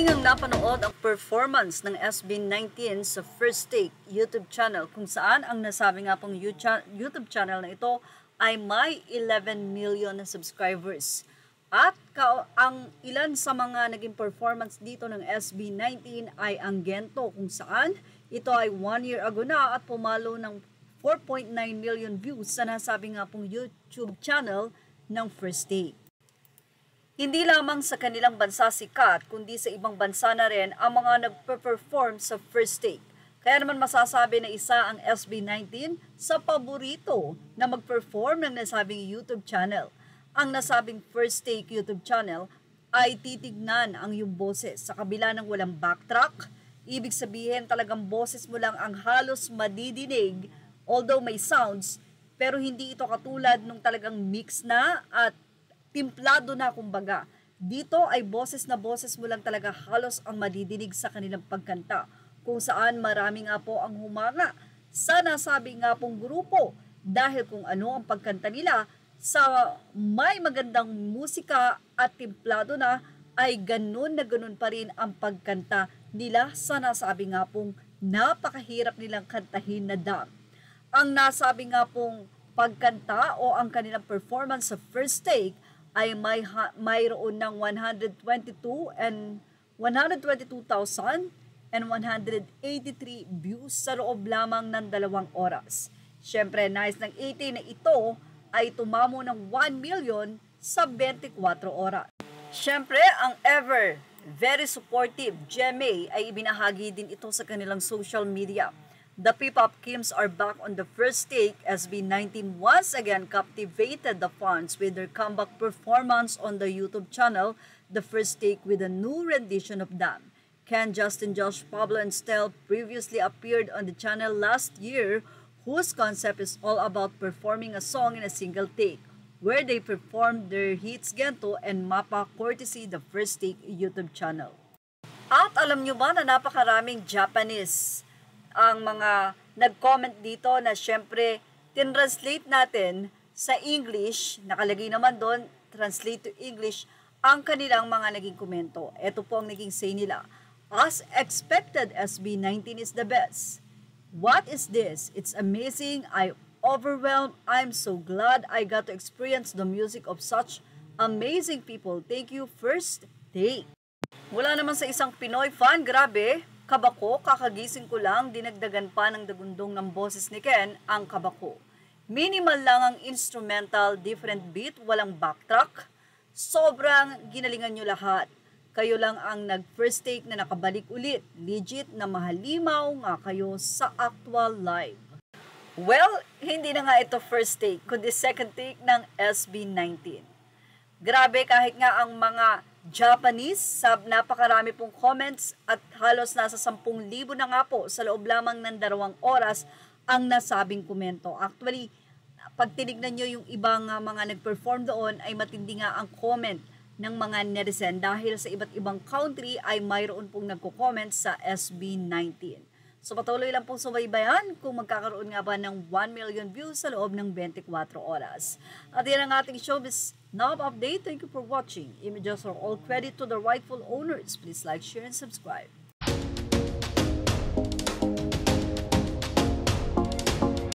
Inyong napanood ang performance ng SB19 sa First Take YouTube channel kung saan ang nasabi nga pong YouTube channel na ito ay may 11 million na subscribers. At ang ilan sa mga naging performance dito ng SB19 ay ang Gento kung saan ito ay 1 year ago na at pumalo ng 4.9 million views sa nasabi nga pong YouTube channel ng First Take. Hindi lamang sa kanilang bansa sikat, kundi sa ibang bansa na rin ang mga nagpe-perform sa First Take. Kaya naman masasabi na isa ang SB19 sa paborito na mag-perform ng nasabing YouTube channel. Ang nasabing First Take YouTube channel ay titignan ang iyong boses sa kabila ng walang backtrack. Ibig sabihin talagang boses mo lang ang halos madidinig, although may sounds, pero hindi ito katulad nung talagang mix na at timplado na kumbaga. Dito ay boses na boses mo lang talaga halos ang madidinig sa kanilang pagkanta, kung saan marami nga po ang humanga sa nasabi nga pong grupo dahil kung ano ang pagkanta nila sa may magandang musika at timplado na ay ganun na ganun pa rin ang pagkanta nila sa nasabi nga pong napakahirap nilang kantahin na dam. Ang nasabi nga pong pagkanta o ang kanilang performance sa First Take ay mayroon ng 122,183 views sa loob lamang ng 2 oras. Siyempre, nais ng 18 na ito ay tumamo ng 1 million sa 24 oras. Siyempre, ang ever very supportive GMA ay ibinahagi din ito sa kanilang social media. The P-Pop Kims are back on the First Take. SB19 once again captivated the fans with their comeback performance on the YouTube channel, The First Take, with a new rendition of Damn. Ken, Justin, Josh, Pablo, and Stel previously appeared on the channel last year, whose concept is all about performing a song in a single take, where they performed their hits Gento and Mapa courtesy the First Take YouTube channel. At alam nyo ba na napakaraming Japanese ang mga nag-comment dito na syempre tinranslate natin sa English, nakalagay naman doon, translate to English, ang kanilang mga naging komento. Ito po ang naging say nila. As expected, SB19 is the best. What is this? It's amazing. I'm overwhelmed. I'm so glad I got to experience the music of such amazing people. Thank you, First Take. Mula naman sa isang Pinoy fan, grabe, Kabako, kakagising ko lang, dinagdagan pa ng dagundong ng boses ni Ken ang Kabako. Minimal lang ang instrumental, different beat, walang backtrack. Sobrang ginalingan nyo lahat. Kayo lang ang nag-first take na nakabalik ulit. Legit na mahalimaw nga kayo sa actual live. Well, hindi na nga ito first take, kundi second take ng SB19. Grabe, kahit nga ang mga Japanese, napakarami pong comments at halos nasa 10,000 na nga po sa loob lamang ng 2 oras ang nasabing komento. Actually, pag tinignan nyo yung ibang mga nag-perform doon ay matindi nga ang comment ng mga netizen dahil sa iba't ibang country ay mayroon pong nagko-comment sa SB19. So patuloy lang pong subaybayan kung magkakaroon nga ba ng 1 million views sa loob ng 24 oras. At yan ang ating showbiz Now update. Thank you for watching. Images are all credit to the rightful owners. Please like, share, and subscribe.